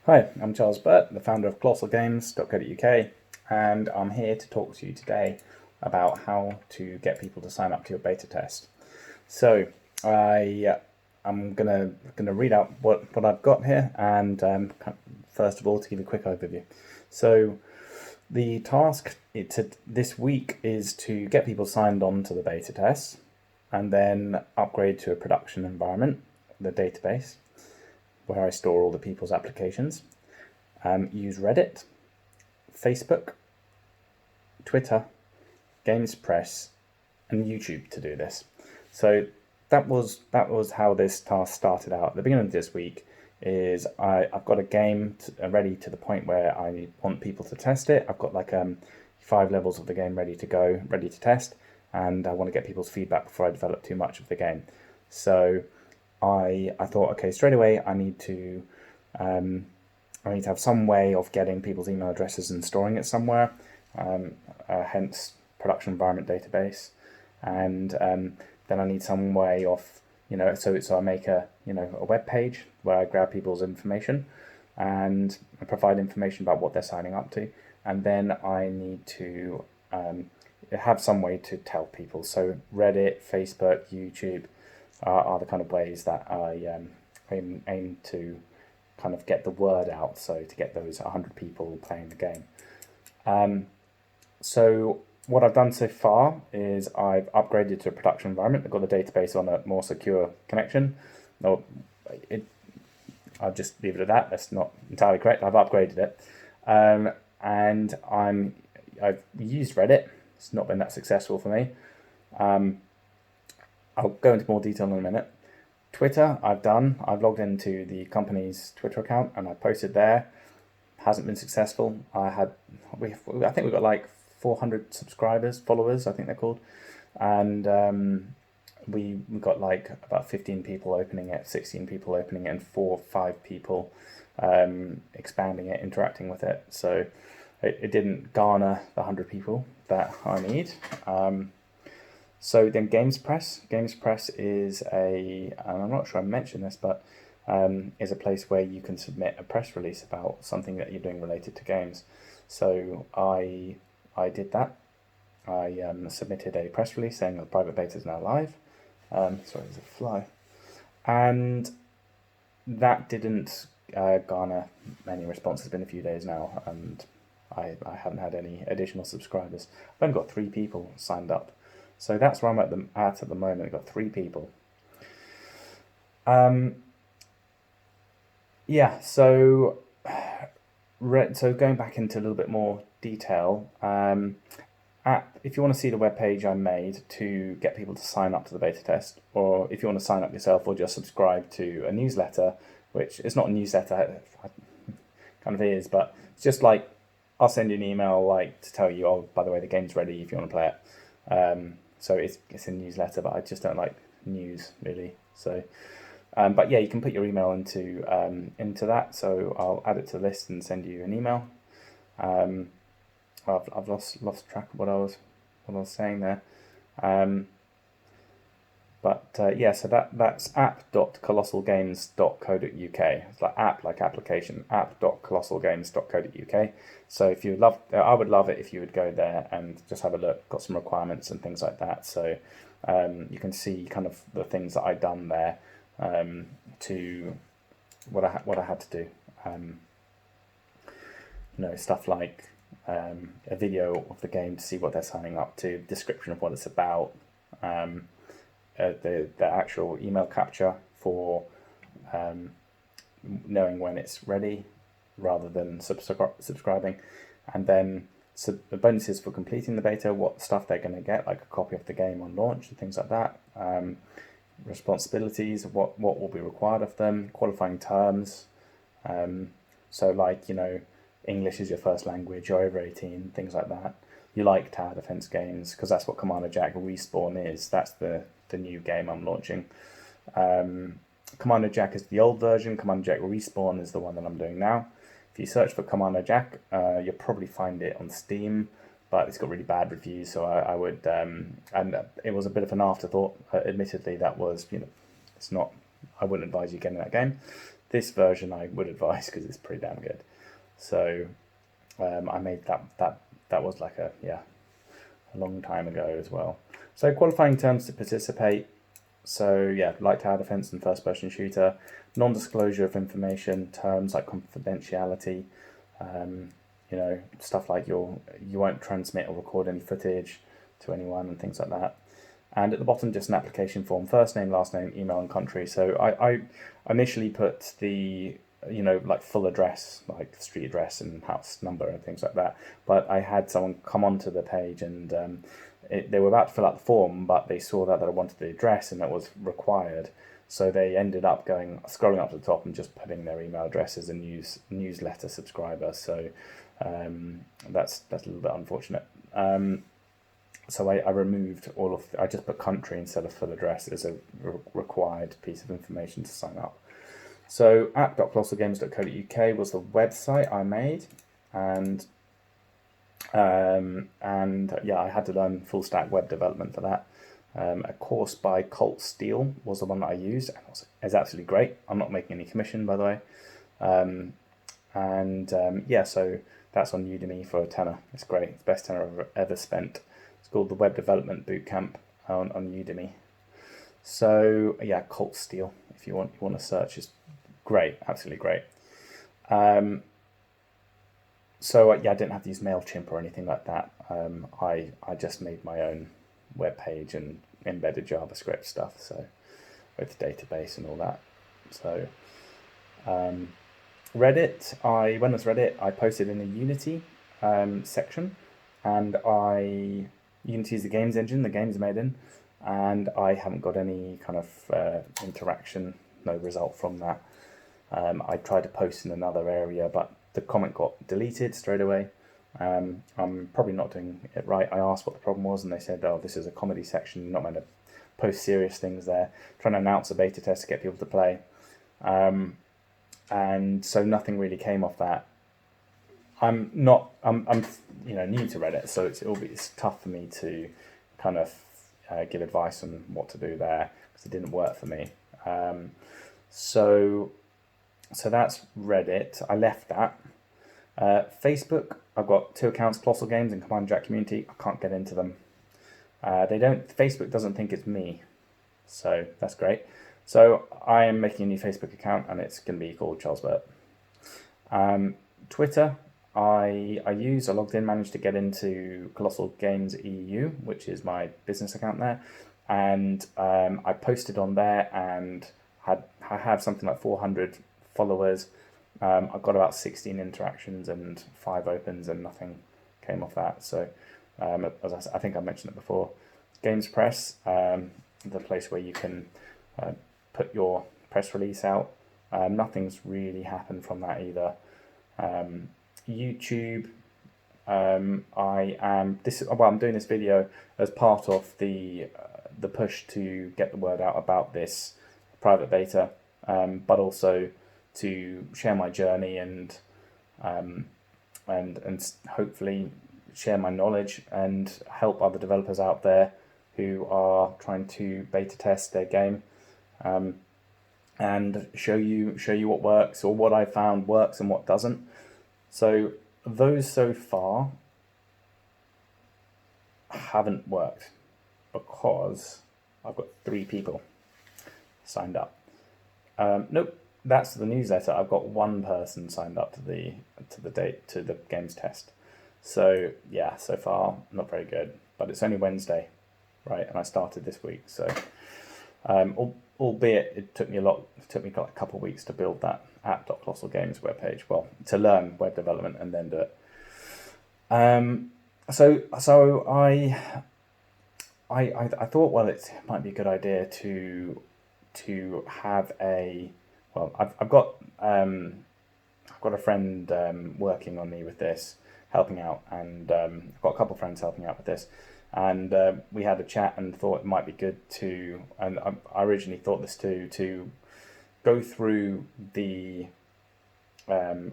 Hi, I'm Charles Burt, the founder of Colossal and I'm here to talk to you today about how to get people to sign up to your beta test. So, I'm gonna read out what I've got here, and first of all, to give you a quick overview. So, the task this week is to get people signed on to the beta test, and then upgrade to a production environment, the database, where I store all the people's applications. Use Reddit, Facebook, Twitter, Games Press, and YouTube to do this. So that was how this task started out. At the beginning of this week is I've got a game ready to the point where I want people to test it. I've got like 5 levels of the game ready to go, ready to test, and I want to get people's feedback before I develop too much of the game. So I thought, okay, straight away I need to have some way of getting people's email addresses and storing it somewhere, hence production environment database. And then I need some way of, so I make a web page where I grab people's information and provide information about what they're signing up to. And then I need to have some way to tell people. So Reddit, Facebook, YouTube are the kind of ways that I aim to kind of get the word out, so to get those 100 people playing the game. So what I've done so far is I've upgraded to a production environment. I've got the database on a more secure connection. No, I'll just leave it at that. That's not entirely correct. I've upgraded it, and I've used Reddit. It's not been that successful for me. I'll go into more detail in a minute. Twitter, I've logged into the company's Twitter account and I posted there. Hasn't been successful. I think we got like 400 subscribers, followers, I think they're called, and we got like about 15 people opening it, 16 people opening it, and 4 or 5 people expanding it, interacting with it. So it didn't garner the 100 people that I need. So then Games Press is and I'm not sure I mentioned this, but is a place where you can submit a press release about something that you're doing related to games. So I did that. I submitted a press release saying the private beta is now live. Sorry, there's a fly. And that didn't garner any response. It's been a few days now, and I haven't had any additional subscribers. I've only got 3 people signed up. So that's where I'm at the moment. I've got 3 people. Yeah, so going back into a little bit more detail, if you want to see the web page I made to get people to sign up to the beta test, or if you want to sign up yourself or just subscribe to a newsletter, which is not a newsletter, kind of is, but it's just like I'll send you an email like to tell you, oh, by the way, the game's ready if you want to play it. So it's a newsletter, but I just don't like news really. So, but yeah, you can put your email into that. So I'll add it to the list and send you an email. I've lost track of what I was saying there. Yeah, so that's app.colossalgames.co.uk. It's like app, like application, app.colossalgames.co.uk. So if you I would love it if you would go there and just have a look. Got some requirements and things like that. So you can see kind of the things that I've done there to what I had to do. Stuff like a video of the game to see what they're signing up to, description of what it's about. The actual email capture for knowing when it's ready rather than subscribing, and then the bonuses for completing the beta, what stuff they're going to get, like a copy of the game on launch and things like that, responsibilities, what will be required of them, qualifying terms, so like English is your first language, you're over 18, things like that. You like tower defense games because that's what Commando Jack Respawn is. That's the new game I'm launching. Commando Jack is the old version. Commando Jack Respawn is the one that I'm doing now. If you search for Commando Jack, you'll probably find it on Steam, but it's got really bad reviews. So I would, and it was a bit of an afterthought. Admittedly, that was, it's not. I wouldn't advise you getting that game. this version I would advise because it's pretty damn good. So I made that was like a long time ago as well. So qualifying terms to participate. So yeah, light tower defense and first person shooter, non-disclosure of information, terms like confidentiality, you know, stuff like you won't transmit or record any footage to anyone and things like that. And at the bottom, just an application form, first name, last name, email, and country. So I initially put the, you know, like full address, like street address and house number and things like that. But I had someone come onto the page and they were about to fill out the form, but they saw that I wanted the address and that was required. So they ended up scrolling up to the top and just putting their email address as a newsletter subscriber. So that's a little bit unfortunate. So I removed I just put country instead of full address as a required piece of information to sign up. So app.colossalgames.co.uk was the website I made, and yeah, I had to learn full stack web development for that. A course by Colt Steele was the one that I used, and it's absolutely great. I'm not making any commission, by the way. Yeah, so that's on Udemy for a tenner. It's great. It's the best tenner I've ever spent. It's called the Web Development Bootcamp on Udemy. So yeah, Colt Steele, if you want to search, is great, absolutely great. So yeah, I didn't have to use MailChimp or anything like that. I just made my own web page and embedded JavaScript stuff, so with the database and all that. So Reddit, when I was Reddit, I posted in a Unity section, and Unity is the games engine the game's made in, and I haven't got any kind of interaction, no result from that. I tried to post in another area, but the comment got deleted straight away. I'm probably not doing it right. I asked what the problem was, and they said, oh, this is a comedy section, you're not meant to post serious things there. Trying to announce a beta test to get people to play. And so nothing really came off that. I'm new to Reddit, so it's tough for me to kind of give advice on what to do there, because it didn't work for me. So that's Reddit. I left that. Facebook, I've got 2 accounts, Colossal Games and Commando Jack Community. I can't get into them. Facebook doesn't think it's me, so that's great. So I am making a new Facebook account, and it's going to be called Charles Burt. Twitter, I logged in, managed to get into Colossal Games EU, which is my business account there, and I posted on there, and I have something like 400 followers. I've got about 16 interactions and 5 opens, and nothing came off that. So as I think I mentioned it before, Games Press, the place where you can put your press release out, nothing's really happened from that either. YouTube, I'm doing this video as part of the push to get the word out about this private beta, but also to share my journey and hopefully share my knowledge and help other developers out there who are trying to beta test their game, and show you what works, or what I found works and what doesn't. So those so far haven't worked because I've got 3 people signed up. Nope, that's the newsletter. I've got 1 person signed up to the games test. So yeah, so far not very good. But it's only Wednesday, right? And I started this week, so albeit it took me like a couple of weeks to build that app.colossalgames webpage. Well, to learn web development and then do it. So I thought, well, it might be a good idea to have I've got a friend working on me with this, helping out, and I've got a couple of friends helping out with this, and we had a chat and thought it might be good to, and I originally thought this to go through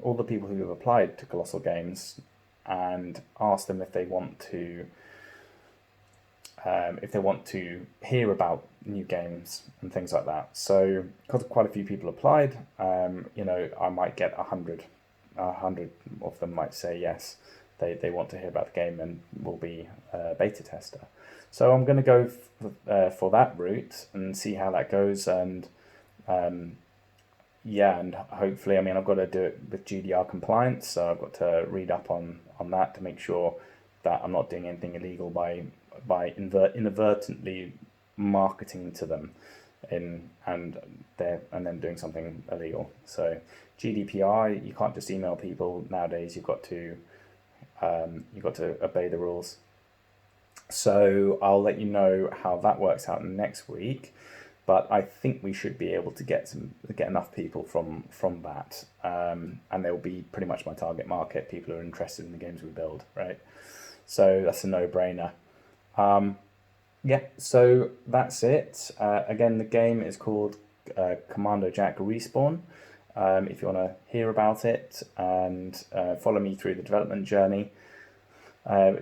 all the people who have applied to Colossal Games and ask them if they want to if they want to hear about new games and things like that. So because quite a few people applied, I might get 100 of them might say yes, they want to hear about the game and will be a beta tester. So I'm going to go for that route and see how that goes. And and hopefully, I've got to do it with GDR compliance, so I've got to read up on that to make sure that I'm not doing anything illegal by inadvertently marketing to them and then doing something illegal. So GDPR, you can't just email people nowadays. You've got to obey the rules. So I'll let you know how that works out next week. But I think we should be able to get enough people from that, and they'll be pretty much my target market. People who are interested in the games we build, right? So that's a no-brainer. So that's it. Again, the game is called Commando Jack Respawn. If you want to hear about it and follow me through the development journey,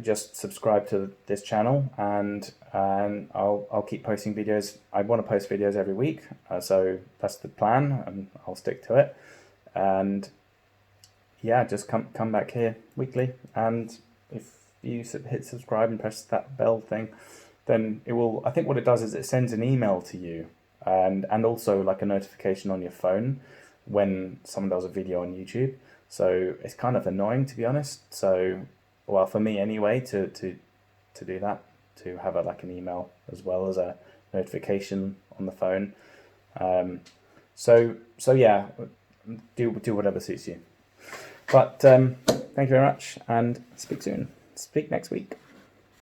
just subscribe to this channel, and I'll keep posting videos. I want to post videos every week, so that's the plan, and I'll stick to it. And yeah, just come back here weekly, and if you hit subscribe and press that bell thing, then it will. I think what it does is it sends an email to you, and also like a notification on your phone when someone does a video on YouTube. So it's kind of annoying, to be honest. So, well, for me anyway, to do that, to have an email as well as a notification on the phone. So yeah, do whatever suits you. But thank you very much, and speak soon. Speak next week.